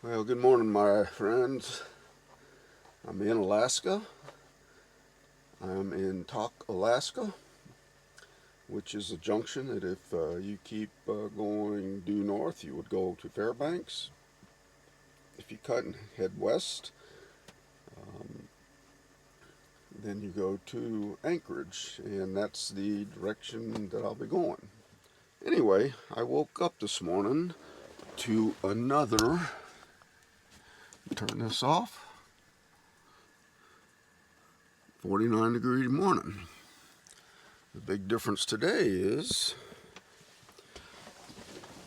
Well, good morning, my friends. I'm in Alaska. I'm in Tok, Alaska, which is a junction that if you keep going due north, you would go to Fairbanks. If you cut and head west, then you go to Anchorage, and that's the direction that I'll be going. Anyway, I woke up this morning to another, turn this off, 49-degree morning. The big difference today is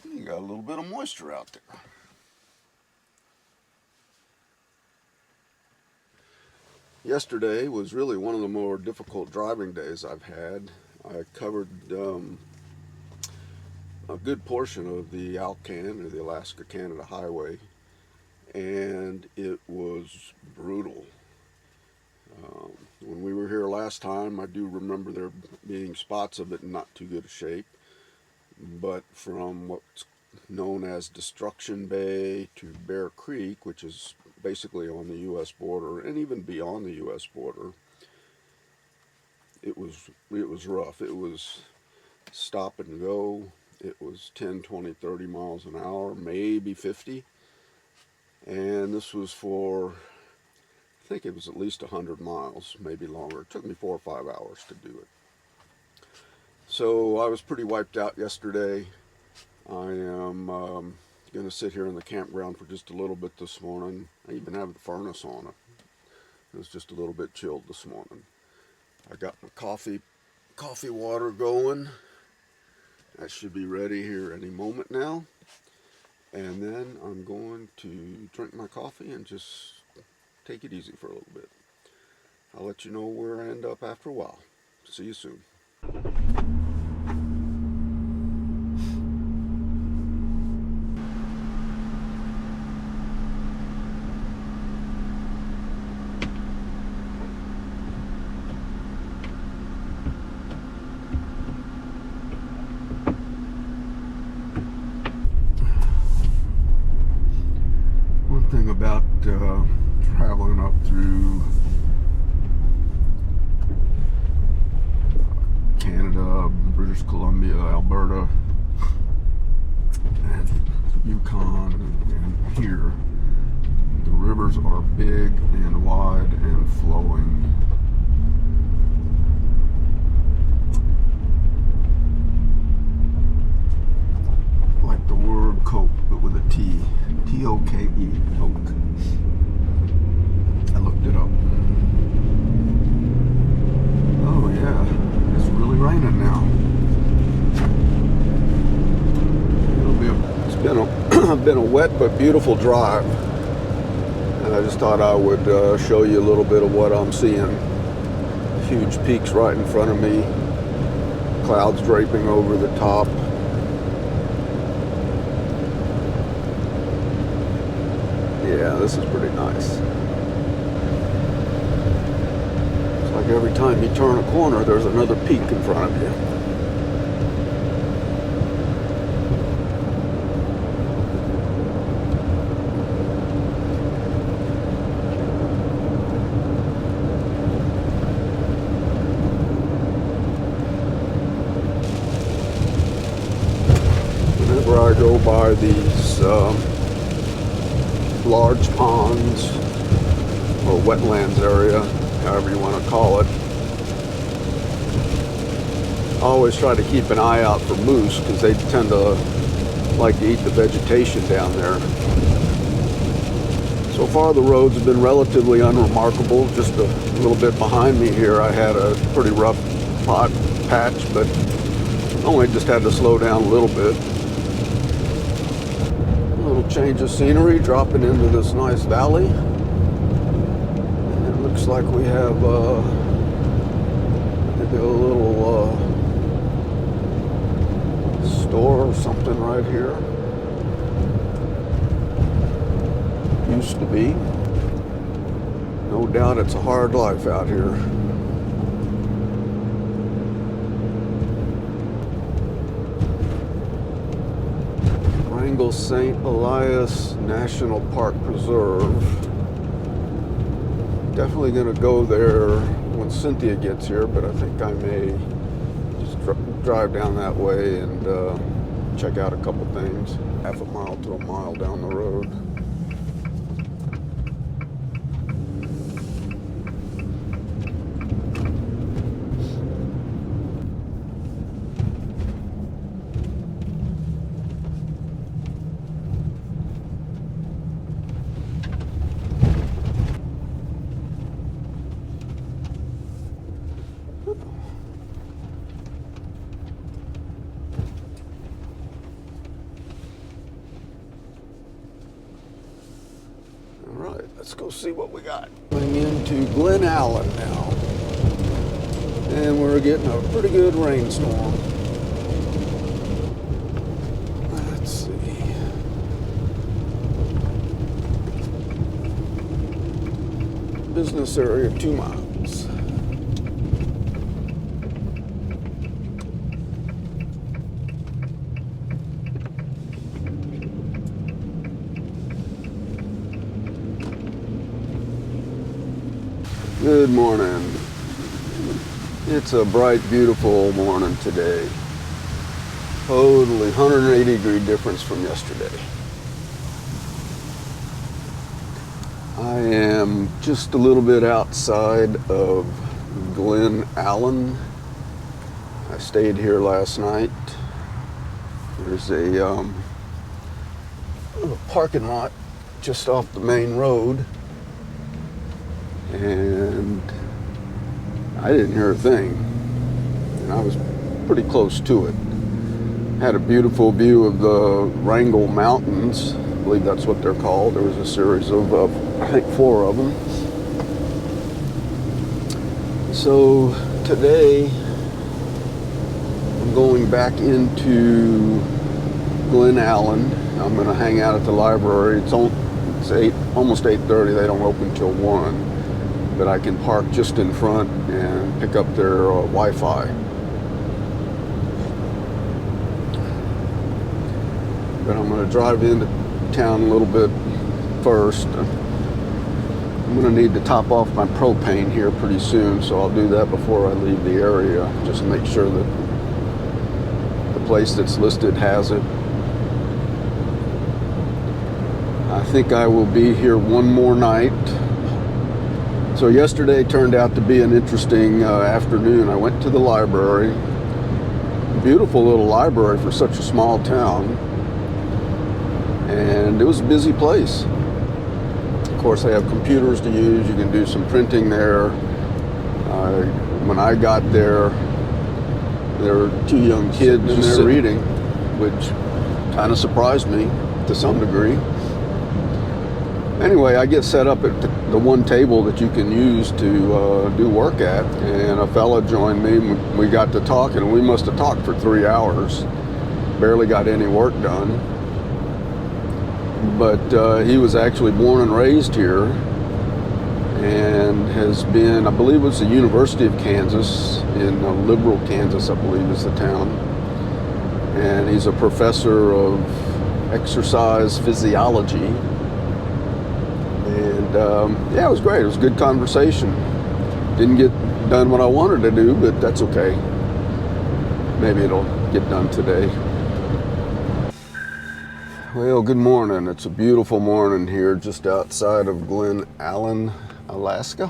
you got a little bit of moisture out there. Yesterday was really one of the more difficult driving days I've had. I covered a good portion of the Alcan, or the Alaska-Canada Highway, and it was brutal. When we were here last time, I do remember there being spots of it in not too good a shape, but from what's known as Destruction Bay to Bear Creek, which is basically on the U.S. border, and even beyond the U.S. border, it was rough. It was stop and go. It was 10, 20, 30 miles an hour, maybe 50. And this was for, I think it was at least 100 miles, maybe longer. It took me 4 or 5 hours to do it. So I was pretty wiped out yesterday. I am going to sit here in the campground for just a little bit this morning. I even have the furnace on it. It was just a little bit chilled this morning. I got my coffee water going. That should be ready here any moment now. And then I'm going to drink my coffee and just take it easy for a little bit. I'll let you know where I end up after a while. See you soon. One thing about traveling up through Canada, British Columbia, Alberta, and Yukon, and here, the rivers are big and wide and flowing. Like the word Coke, but with a T. T-O-K-E, Coke. I looked it up. Oh yeah, it's really raining now. It's been a wet but beautiful drive. And I just thought I would show you a little bit of what I'm seeing. Huge peaks right in front of me. Clouds draping over the top. Yeah, this is pretty nice. It's like every time you turn a corner, there's another peak in front of you. Whenever I go by these large ponds or wetlands area, however you want to call it, I always try to keep an eye out for moose because they tend to like to eat the vegetation down there. So far the roads have been relatively unremarkable. Just a little bit behind me here I had a pretty rough patch, but only just had to slow down a little bit. Change of scenery, dropping into this nice valley, and it looks like we have maybe a little store or something right here. Used to be. No doubt it's a hard life out here. Wrangell St. Elias National Park Preserve. Definitely going to go there when Cynthia gets here, but I think I may just drive down that way and check out a couple things. Half a mile to a mile down the road. Alright, let's go see what we got. Going into Glen Allen now. And we're getting a pretty good rainstorm. Let's see. Business area 2 miles. Good morning. It's a bright, beautiful morning today. Totally 180-degree difference from yesterday. I am just a little bit outside of Glen Allen. I stayed here last night. There's a little parking lot just off the main road. And I didn't hear a thing, and I was pretty close to it. Had a beautiful view of the Wrangell Mountains. I believe that's what they're called. There was a series of, I think, 4 of them. So today, I'm going back into Glen Allen. I'm going to hang out at the library. It's almost 8:30. They don't open till 1. But I can park just in front and pick up their Wi-Fi. But I'm going to drive into town a little bit first. I'm going to need to top off my propane here pretty soon, so I'll do that before I leave the area, just to make sure that the place that's listed has it. I think I will be here one more night. So yesterday turned out to be an interesting afternoon. I went to the library. Beautiful little library for such a small town. And it was a busy place. Of course, they have computers to use. You can do some printing there. When I got there were 2 young kids in there reading, which kind of surprised me to some degree. Anyway, I get set up at the one table that you can use to do work at, and a fella joined me. We got to talking, and we must have talked for 3 hours. Barely got any work done. But he was actually born and raised here, and has been, I believe it was the University of Kansas, in Liberal, Kansas, I believe is the town. And he's a professor of exercise physiology. And yeah, it was great. It was a good conversation. Didn't get done what I wanted to do, but that's okay. Maybe it'll get done today. Well, good morning. It's a beautiful morning here just outside of Glen Allen, Alaska.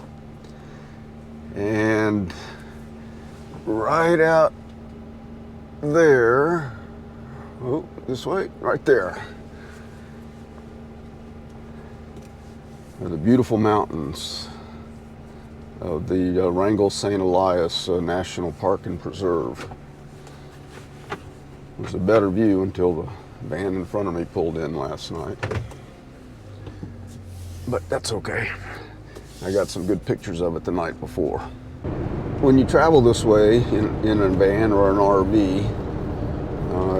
And right out there, oh, this way, right there, are the beautiful mountains of the Wrangell St. Elias National Park and Preserve. It was a better view until the van in front of me pulled in last night. But that's okay. I got some good pictures of it the night before. When you travel this way in a van or an RV,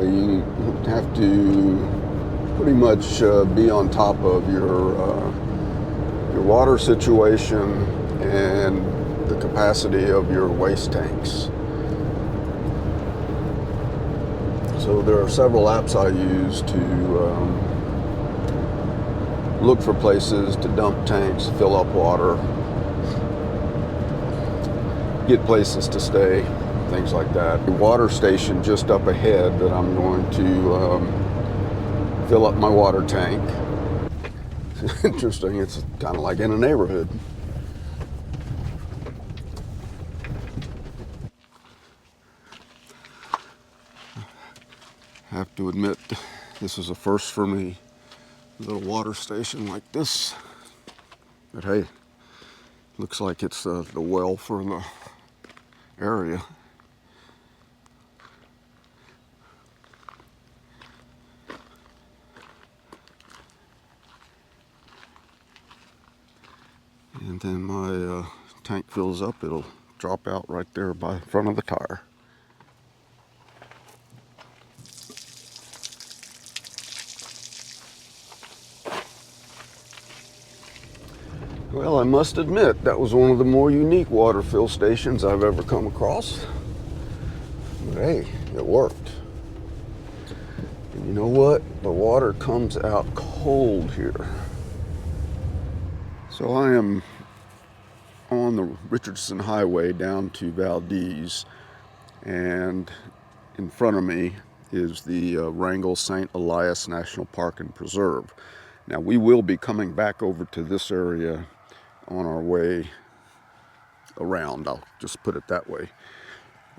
you have to pretty much be on top of your water situation and the capacity of your waste tanks. So there are several apps I use to look for places to dump tanks, fill up water, get places to stay, things like that. The water station just up ahead that I'm going to fill up my water tank. It's interesting, it's kind of like in a neighborhood. I have to admit, this is a first for me. A little water station like this. But hey, looks like it's the well for the area. And then my tank fills up, it'll drop out right there by front of the tire. Well, I must admit, that was one of the more unique water fill stations I've ever come across. But hey, it worked. And you know what? The water comes out cold here. So I am on the Richardson Highway down to Valdez, and in front of me is the Wrangell St. Elias National Park and Preserve. Now we will be coming back over to this area on our way around, I'll just put it that way.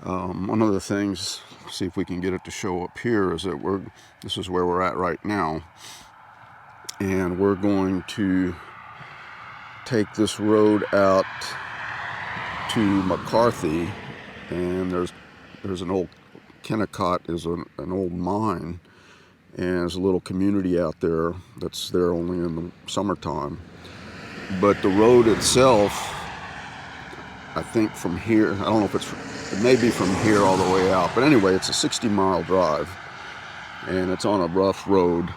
One of the things, see if we can get it to show up here, is that this is where we're at right now, and we're going to take this road out to McCarthy, and there's an old Kennecott is an old mine, and there's a little community out there that's there only in the summertime. But the road itself, I think from here, I don't know if it may be from here all the way out, but anyway, it's a 60-mile drive, and it's on a rough road,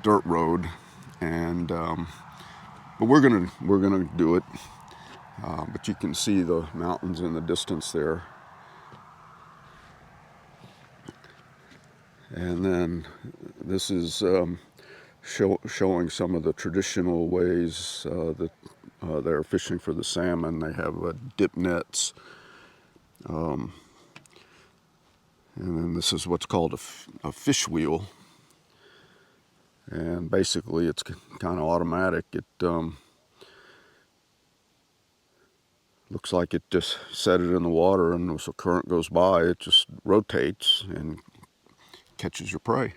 dirt road, and but we're gonna do it. But you can see the mountains in the distance there. And then this is showing some of the traditional ways that they're fishing for the salmon. They have dip nets. And then this is what's called a fish wheel. And basically it's kind of automatic. It looks like it just set it in the water, and as the current goes by, it just rotates and catches your prey.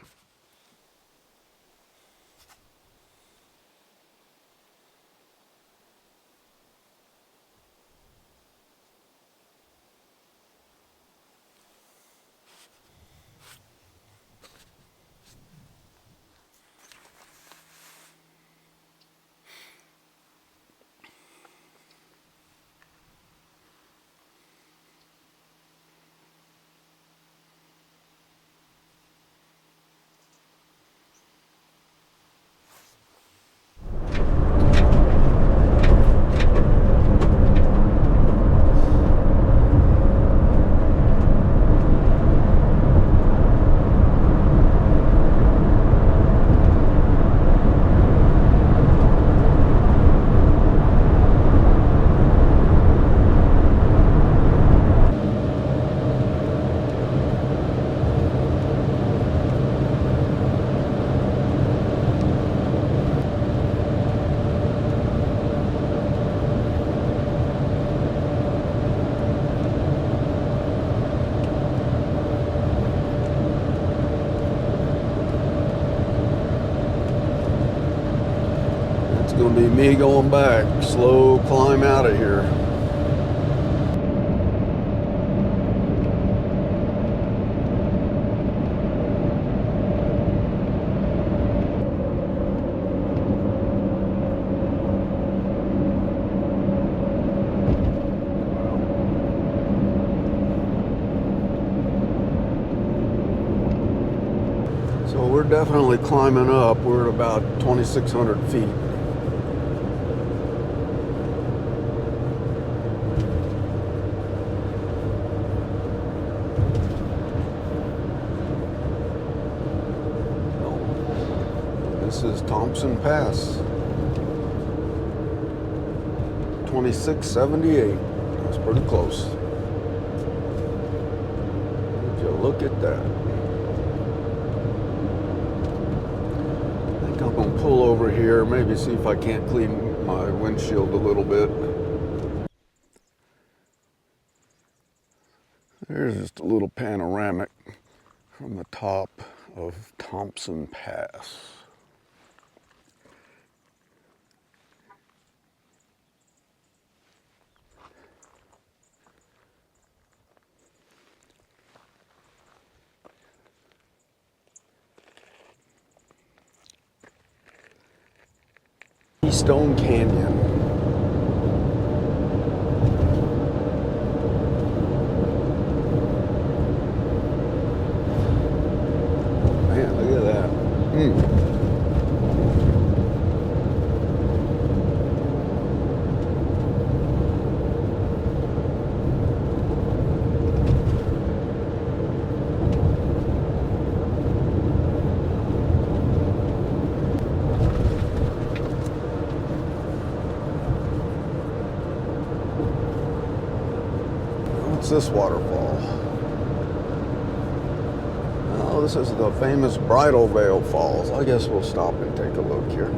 It's going to be me going back. Slow climb out of here. So we're definitely climbing up. We're at about 2,600 feet. This is Thompson Pass. 2678. That's pretty close. Would you look at that? I think I'm gonna pull over here, maybe see if I can't clean my windshield a little bit. There's just a little panoramic from the top of Thompson Pass. Keystone Canyon. Man, look at that. What's this waterfall? Oh, this is the famous Bridal Veil Falls. I guess we'll stop and take a look here.